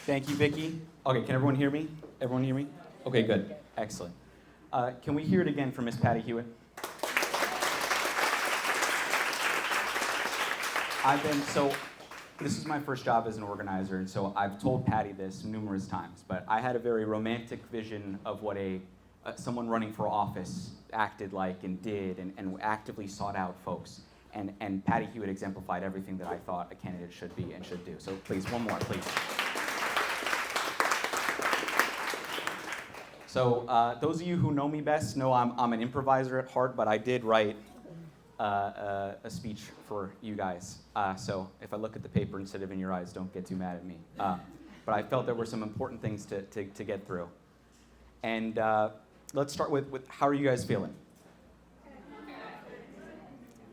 Thank you, Vicki. Okay, can everyone hear me? Everyone hear me? Okay, good. Excellent. Can we hear it again from Miss Patty Hewitt? This is my first job as an organizer, and so I've told Patty this numerous times, but I had a very romantic vision of what someone running for office acted like and did and actively sought out folks. And Patty Hewitt exemplified everything that I thought a candidate should be and should do. So please, one more, please. So those of you who know me best know I'm an improviser at heart, but I did write a speech for you guys. So if I look at the paper instead of in your eyes, don't get too mad at me. But I felt there were some important things to get through. And let's start with how are you guys feeling?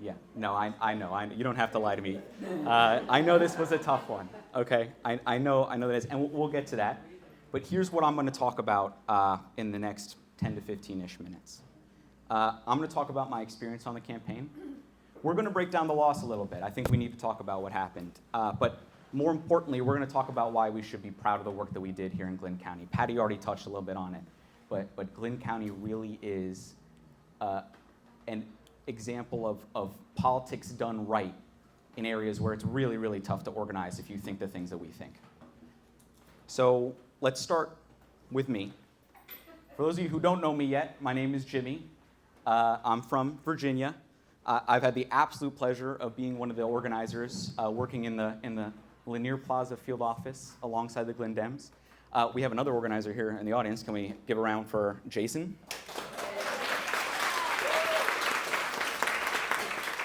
Yeah, no, I know. You don't have to lie to me. I know this was a tough one, okay? I know that is, and we'll get to that. But here's what I'm going to talk about in the next 10 to 15-ish minutes. I'm going to talk about my experience on the campaign. We're going to break down the loss a little bit. I think we need to talk about what happened. But more importantly, we're going to talk about why we should be proud of the work that we did here in Glynn County. Patty already touched a little bit on it. But Glynn County really is an example of politics done right in areas where it's really, really tough to organize if you think the things that we think. So let's start with me. For those of you who don't know me yet, my name is Jimmy. I'm from Virginia. I've had the absolute pleasure of being one of the organizers working in the Lanier Plaza field office alongside the Glynn Dems. We have another organizer here in the audience. Can we give a round for Jason?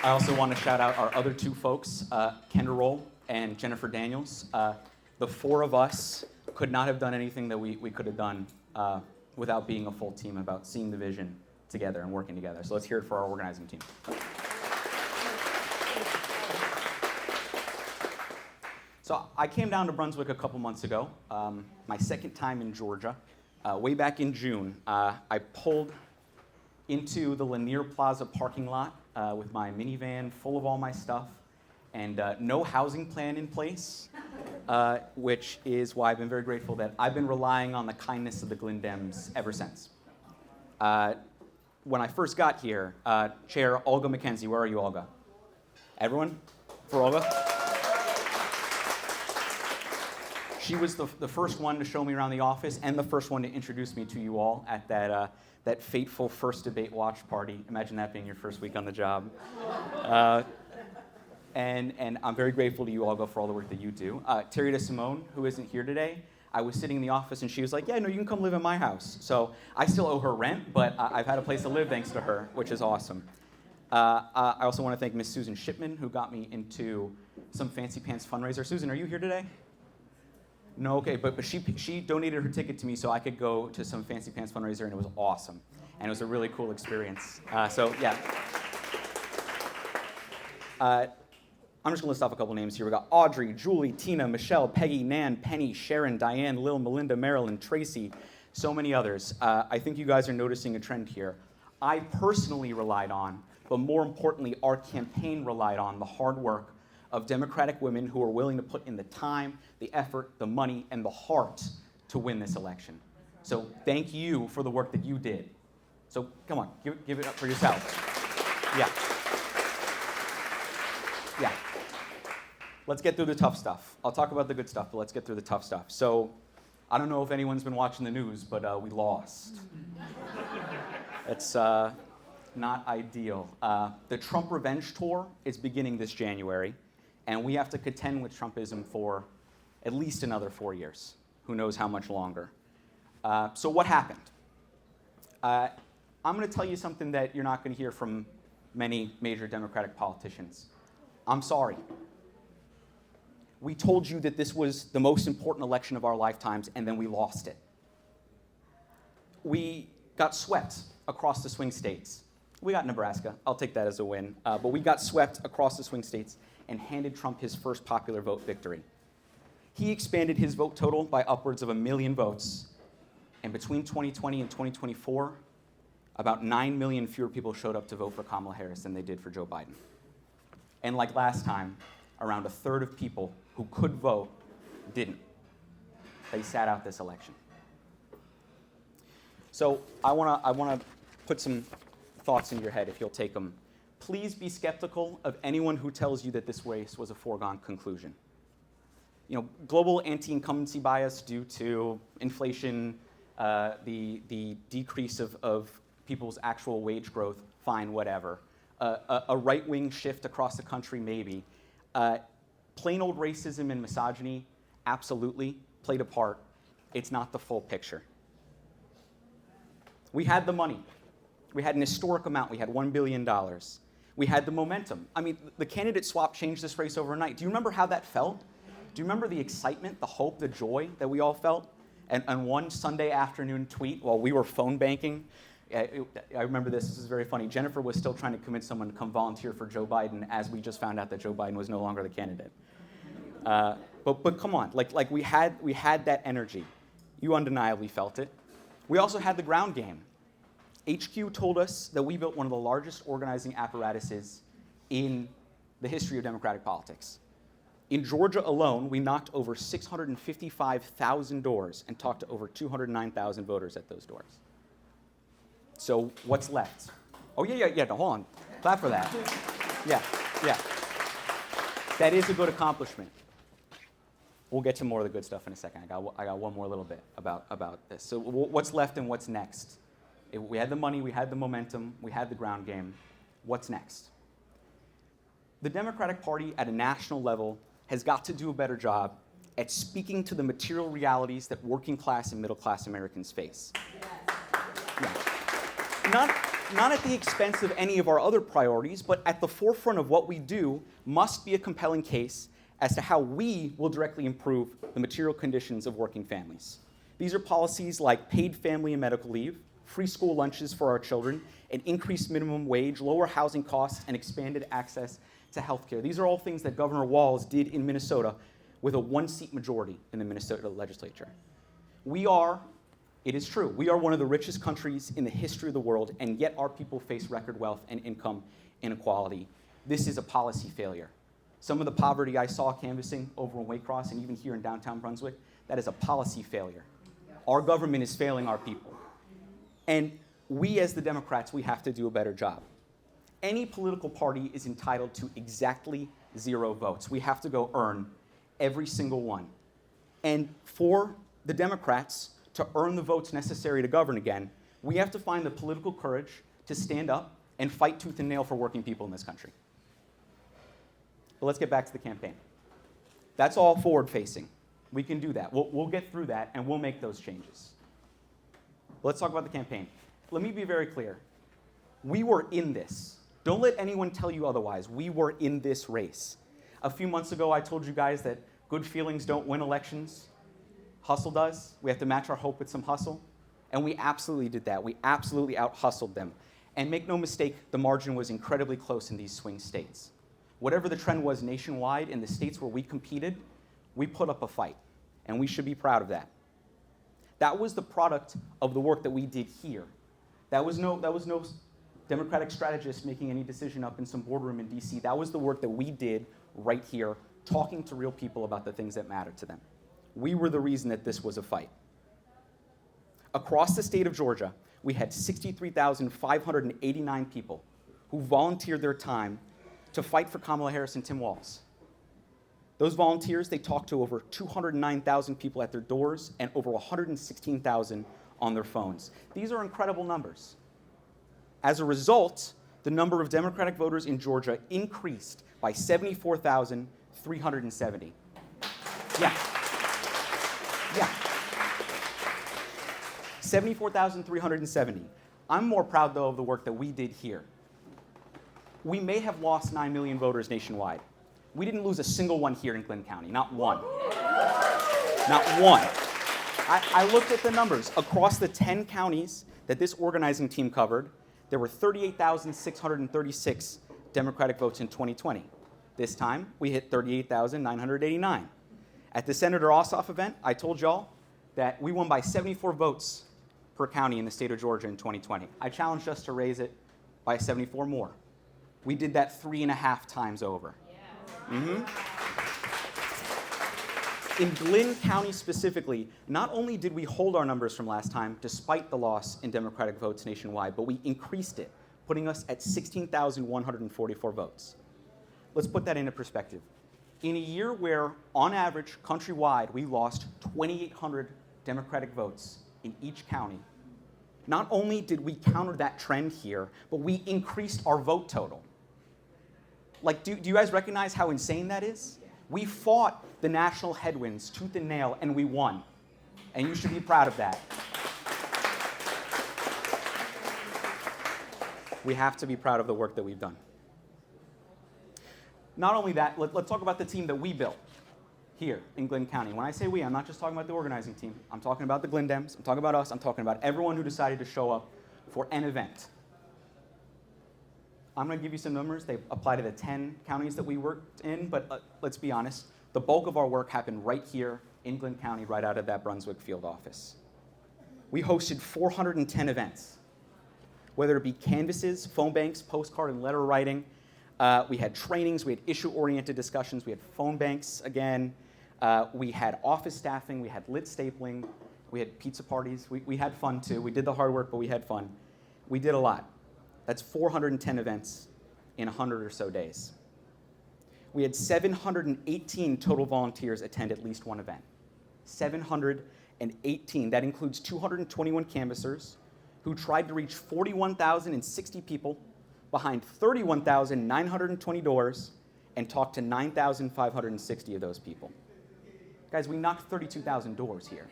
I also want to shout out our other two folks, Kendra Roll and Jennifer Daniels. The four of us could not have done anything that we could have done without being a full team, about seeing the vision together and working together. So let's hear it for our organizing team. So I came down to Brunswick a couple months ago, my second time in Georgia. Way back in June, I pulled into the Lanier Plaza parking lot with my minivan full of all my stuff and no housing plan in place, which is why I've been very grateful that I've been relying on the kindness of the Glynn Dems ever since. When I first got here, Chair Olga McKenzie, where are you, Olga? Everyone? For Olga? She was the first one to show me around the office and the first one to introduce me to you all at that fateful first debate watch party. Imagine that being your first week on the job. And I'm very grateful to you, Olga, for all the work that you do. Terry DeSimone, who isn't here today, I was sitting in the office and she was like, yeah, no, you can come live in my house. So I still owe her rent, but I've had a place to live thanks to her, which is awesome. I also want to thank Miss Susan Shipman, who got me into some Fancy Pants fundraiser. Susan, are you here today? No, okay, but she donated her ticket to me so I could go to some Fancy Pants fundraiser, and it was awesome. And it was a really cool experience. So, yeah. I'm just going to list off a couple names here. We got Audrey, Julie, Tina, Michelle, Peggy, Nan, Penny, Sharon, Diane, Lil, Melinda, Marilyn, Tracy, so many others. I think you guys are noticing a trend here. I personally relied on, but more importantly, our campaign relied on the hard work of Democratic women who are willing to put in the time, the effort, the money, and the heart to win this election. So thank you for the work that you did. So come on, give it up for yourselves. Yeah. Yeah. Let's get through the tough stuff. I'll talk about the good stuff, but let's get through the tough stuff. So I don't know if anyone's been watching the news, but we lost. It's not ideal. The Trump Revenge Tour is beginning this January. And we have to contend with Trumpism for at least another 4 years. Who knows how much longer. So what happened? I'm going to tell you something that you're not going to hear from many major Democratic politicians. I'm sorry. We told you that this was the most important election of our lifetimes, and then we lost it. We got swept across the swing states. We got Nebraska. I'll take that as a win. But we got swept across the swing states and handed Trump his first popular vote victory. He expanded his vote total by upwards of 1 million votes. And between 2020 and 2024, about 9 million fewer people showed up to vote for Kamala Harris than they did for Joe Biden. And like last time, around a third of people who could vote didn't. They sat out this election. So I want to put some thoughts in your head, if you'll take them. Please be skeptical of anyone who tells you that this race was a foregone conclusion. You know, global anti-incumbency bias due to inflation, the decrease of people's actual wage growth, fine, whatever. A right-wing shift across the country, maybe. Plain old racism and misogyny, absolutely, played a part. It's not the full picture. We had the money. We had an historic amount. We had $1 billion. We had the momentum. I mean, the candidate swap changed this race overnight. Do you remember how that felt? Do you remember the excitement, the hope, the joy that we all felt? And one Sunday afternoon tweet while we were phone banking, I remember this is very funny. Jennifer was still trying to convince someone to come volunteer for Joe Biden as we just found out that Joe Biden was no longer the candidate. But come on, like we had that energy. You undeniably felt it. We also had the ground game. HQ told us that we built one of the largest organizing apparatuses in the history of democratic politics. In Georgia alone, we knocked over 655,000 doors and talked to over 209,000 voters at those doors. So what's left? Oh, yeah, no, hold on. Clap for that. Yeah. That is a good accomplishment. We'll get to more of the good stuff in a second. I got one more little bit about this. So what's left and what's next? We had the money, we had the momentum, we had the ground game. What's next? The Democratic Party at a national level has got to do a better job at speaking to the material realities that working class and middle class Americans face. Yes. Yeah. Not at the expense of any of our other priorities, but at the forefront of what we do must be a compelling case as to how we will directly improve the material conditions of working families. These are policies like paid family and medical leave, free school lunches for our children, an increased minimum wage, lower housing costs, and expanded access to health care. These are all things that Governor Walz did in Minnesota with a one-seat majority in the Minnesota legislature. It is true, we are one of the richest countries in the history of the world, and yet our people face record wealth and income inequality. This is a policy failure. Some of the poverty I saw canvassing over in Waycross and even here in downtown Brunswick, that is a policy failure. Our government is failing our people. And we as the Democrats, we have to do a better job. Any political party is entitled to exactly 0 votes. We have to go earn every single one. And for the Democrats to earn the votes necessary to govern again, we have to find the political courage to stand up and fight tooth and nail for working people in this country. But let's get back to the campaign. That's all forward-facing. We can do that. We'll get through that, and we'll make those changes. Let's talk about the campaign. Let me be very clear. We were in this. Don't let anyone tell you otherwise. We were in this race. A few months ago, I told you guys that good feelings don't win elections. Hustle does. We have to match our hope with some hustle. And we absolutely did that. We absolutely out-hustled them. And make no mistake, the margin was incredibly close in these swing states. Whatever the trend was nationwide, in the states where we competed, we put up a fight. And we should be proud of that. That was the product of the work that we did here. That was no Democratic strategist making any decision up in some boardroom in DC. That was the work that we did right here, talking to real people about the things that matter to them. We were the reason that this was a fight. Across the state of Georgia, we had 63,589 people who volunteered their time to fight for Kamala Harris and Tim Walz. Those volunteers, they talked to over 209,000 people at their doors and over 116,000 on their phones. These are incredible numbers. As a result, the number of Democratic voters in Georgia increased by 74,370. Yeah. 74,370. I'm more proud, though, of the work that we did here. We may have lost 9 million voters nationwide. We didn't lose a single one here in Glynn County, not one. Not one. I looked at the numbers. Across the 10 counties that this organizing team covered, there were 38,636 Democratic votes in 2020. This time, we hit 38,989. At the Senator Ossoff event, I told y'all that we won by 74 votes per county in the state of Georgia in 2020. I challenged us to raise it by 74 more. We did that 3.5 times over. Mm-hmm. In Glynn County specifically, not only did we hold our numbers from last time, despite the loss in Democratic votes nationwide, but we increased it, putting us at 16,144 votes. Let's put that into perspective. In a year where, on average, countrywide, we lost 2,800 Democratic votes in each county, not only did we counter that trend here, but we increased our vote total. Like, do you guys recognize how insane that is? We fought the national headwinds tooth and nail, and we won. And you should be proud of that. We have to be proud of the work that we've done. Not only that, let's talk about the team that we built here in Glynn County. When I say we, I'm not just talking about the organizing team. I'm talking about the Glynn Dems. I'm talking about us. I'm talking about everyone who decided to show up for an event. I'm going to give you some numbers. They apply to the 10 counties that we worked in, but let's be honest. The bulk of our work happened right here in Glynn County, right out of that Brunswick field office. We hosted 410 events, whether it be canvases, phone banks, postcard and letter writing. We had trainings, we had issue-oriented discussions, we had phone banks again, we had office staffing, we had lit stapling, we had pizza parties. We had fun too. We did the hard work, but we had fun. We did a lot. That's 410 events in 100 or so days. We had 718 total volunteers attend at least one event. 718. That includes 221 canvassers who tried to reach 41,060 people behind 31,920 doors and talked to 9,560 of those people. Guys, we knocked 32,000 doors here.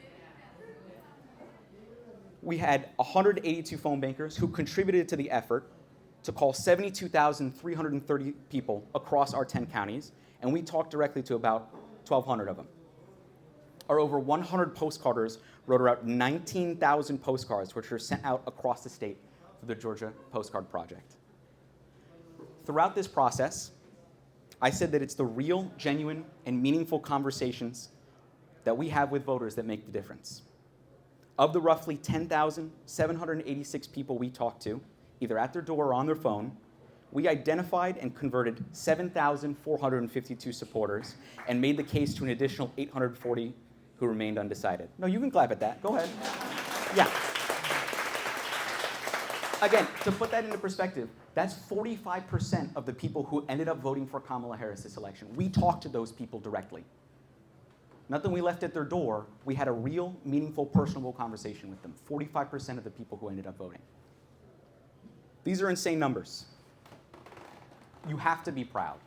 We had 182 phone bankers who contributed to the effort to call 72,330 people across our 10 counties, and we talked directly to about 1,200 of them. Our over 100 postcarders wrote out 19,000 postcards, which were sent out across the state through the Georgia Postcard Project. Throughout this process, I said that it's the real, genuine, and meaningful conversations that we have with voters that make the difference. Of the roughly 10,786 people we talked to, either at their door or on their phone, we identified and converted 7,452 supporters and made the case to an additional 840 who remained undecided. No, you can clap at that. Go ahead. Yeah. Again, to put that into perspective, that's 45% of the people who ended up voting for Kamala Harris this election. We talked to those people directly. Nothing we left at their door. We had a real, meaningful, personable conversation with them. 45% of the people who ended up voting. These are insane numbers. You have to be proud.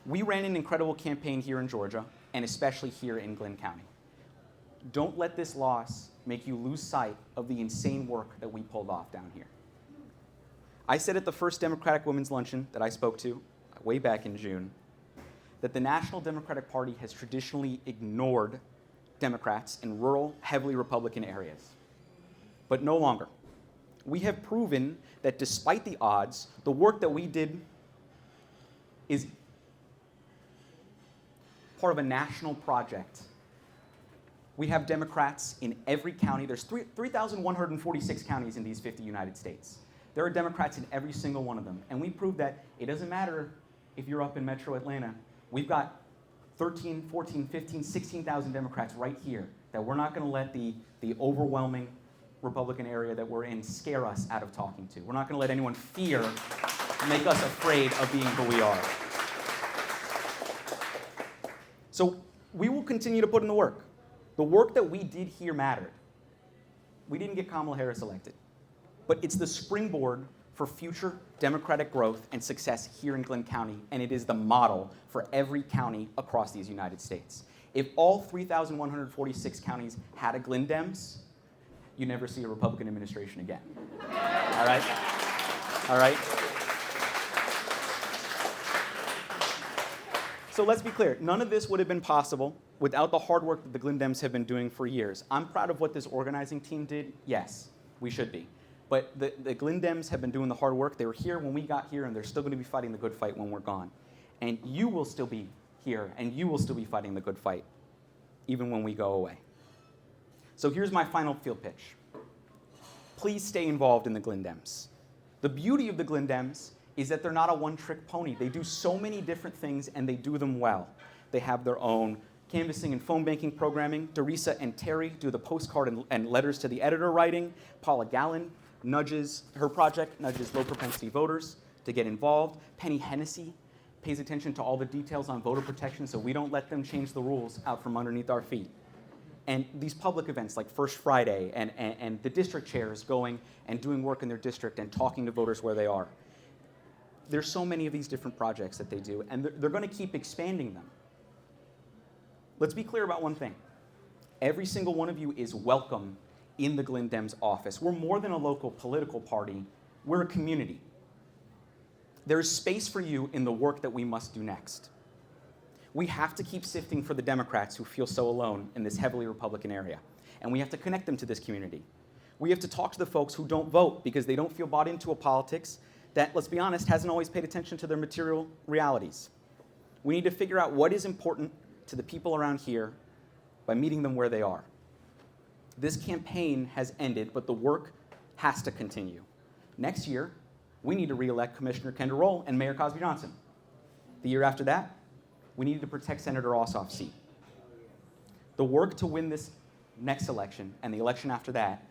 We ran an incredible campaign here in Georgia, and especially here in Glynn County. Don't let this loss make you lose sight of the insane work that we pulled off down here. I said at the first Democratic Women's Luncheon that I spoke to way back in June that the National Democratic Party has traditionally ignored Democrats in rural, heavily Republican areas. But no longer. We have proven that despite the odds, the work that we did is part of a national project. We have Democrats in every county. There's 3,146 counties in these 50 United States. There are Democrats in every single one of them. And we proved that it doesn't matter if you're up in metro Atlanta. We've got 13, 14, 15, 16,000 Democrats right here that we're not going to let the overwhelming Republican area that we're in scare us out of talking to. We're not going to let anyone fear, make us afraid of being who we are. So we will continue to put in the work. The work that we did here mattered. We didn't get Kamala Harris elected, but it's the springboard for future Democratic growth and success here in Glynn County, and it is the model for every county across these United States. If all 3,146 counties had a Glynn Dems, you never see a Republican administration again. All right? All right? So let's be clear. None of this would have been possible without the hard work that the Glynn Dems have been doing for years. I'm proud of what this organizing team did. Yes, we should be. But the Glynn Dems have been doing the hard work. They were here when we got here, and they're still going to be fighting the good fight when we're gone. And you will still be here, and you will still be fighting the good fight, even when we go away. So here's my final field pitch. Please stay involved in the Glynn Dems. The beauty of the Glynn Dems is that they're not a one-trick pony. They do so many different things, and they do them well. They have their own canvassing and phone banking programming. Dorisa and Terry do the postcard and letters to the editor writing. Paula Gallen her project nudges low propensity voters to get involved. Penny Hennessy pays attention to all the details on voter protection so we don't let them change the rules out from underneath our feet. And these public events like First Friday and the district chairs going and doing work in their district and talking to voters where they are. There's so many of these different projects that they do, and they're going to keep expanding them. Let's be clear about one thing. Every single one of you is welcome in the Glenn Dems office. We're more than a local political party. We're a community. There is space for you in the work that we must do next. We have to keep sifting for the Democrats who feel so alone in this heavily Republican area. And we have to connect them to this community. We have to talk to the folks who don't vote because they don't feel bought into a politics that, let's be honest, hasn't always paid attention to their material realities. We need to figure out what is important to the people around here by meeting them where they are. This campaign has ended, but the work has to continue. Next year, we need to re-elect Commissioner Kendra Roll and Mayor Cosby Johnson. The year after that, we need to protect Senator Ossoff's seat. The work to win this next election and the election after that,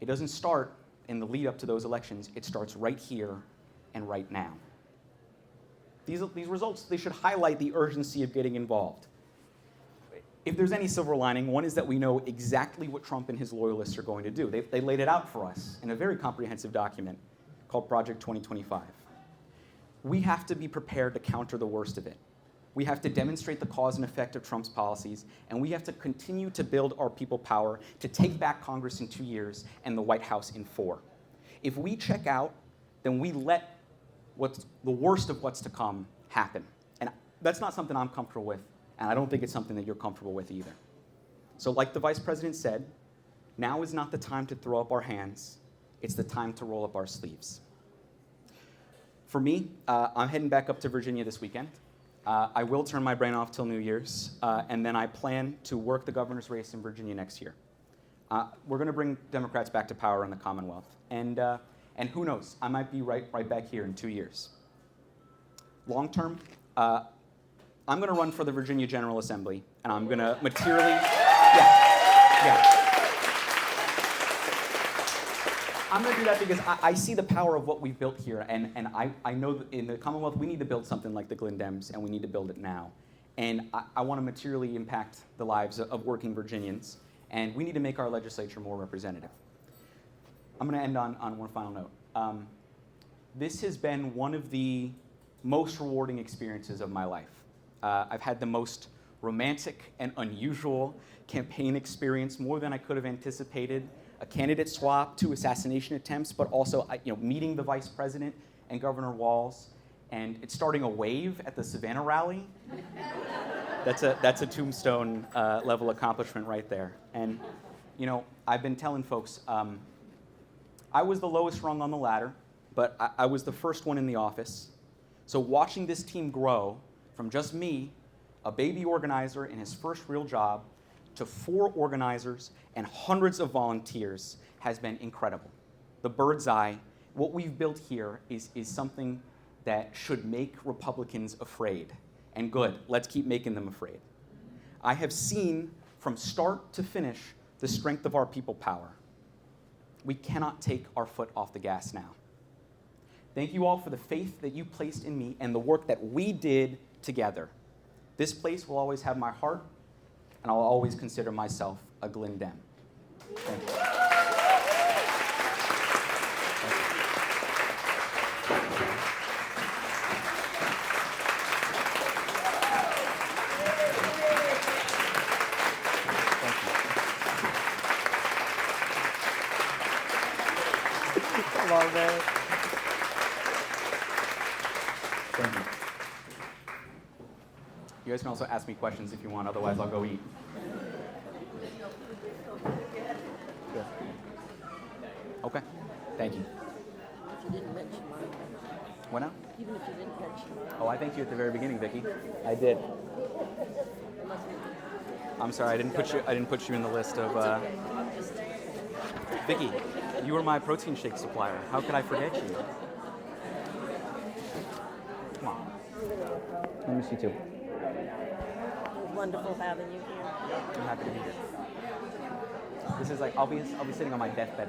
it doesn't start in the lead up to those elections. It starts right here and right now. These results, they should highlight the urgency of getting involved. If there's any silver lining, one is that we know exactly what Trump and his loyalists are going to do. They laid it out for us in a very comprehensive document called Project 2025. We have to be prepared to counter the worst of it. We have to demonstrate the cause and effect of Trump's policies, and we have to continue to build our people power to take back Congress in 2 years and the White House in 4. If we check out, then we let what's the worst of what's to come happen. And that's not something I'm comfortable with, and I don't think it's something that you're comfortable with either. So like the Vice President said, now is not the time to throw up our hands. It's the time to roll up our sleeves. For me, I'm heading back up to Virginia this weekend. I will turn my brain off till New Year's, and then I plan to work the governor's race in Virginia next year. We're going to bring Democrats back to power in the Commonwealth, and who knows, I might be right back here in 2 years. Long term, I'm going to run for the Virginia General Assembly, and I'm going to materially, I'm going to do that because I see the power of what we've built here, and I know that in the Commonwealth we need to build something like the Glenn Dems, and we need to build it now. And I want to materially impact the lives of working Virginians, and we need to make our legislature more representative. I'm going to end on one final note. This has been one of the most rewarding experiences of my life. I've had the most romantic and unusual campaign experience, more than I could have anticipated. A candidate swap, 2 assassination attempts, but also meeting the Vice President and Governor Walz, and it's starting a wave at the Savannah rally. That's a tombstone level accomplishment right there. And I've been telling folks, I was the lowest rung on the ladder, but I was the first one in the office. So watching this team grow from just me, a baby organizer in his first real job, to 4 organizers and hundreds of volunteers has been incredible. The bird's eye, what we've built here is something that should make Republicans afraid. And good, let's keep making them afraid. I have seen from start to finish the strength of our people power. We cannot take our foot off the gas now. Thank you all for the faith that you placed in me and the work that we did together. This place will always have my heart, and I'll always consider myself a Glenn Dem. Thank you. Come on, man. Thank you. You guys can also ask me questions if you want, otherwise I'll go eat. Yeah. Okay, thank you. If you didn't mention mine. What now? Even if you didn't mention mine. Oh, I thanked you at the very beginning, Vicki. I did. I'm sorry, I didn't put you in the list of. Vicki, you were my protein shake supplier. How could I forget you? Come on. I miss you too. wonderful having you here. I'm happy to be here. This is like I'll be sitting on my deathbed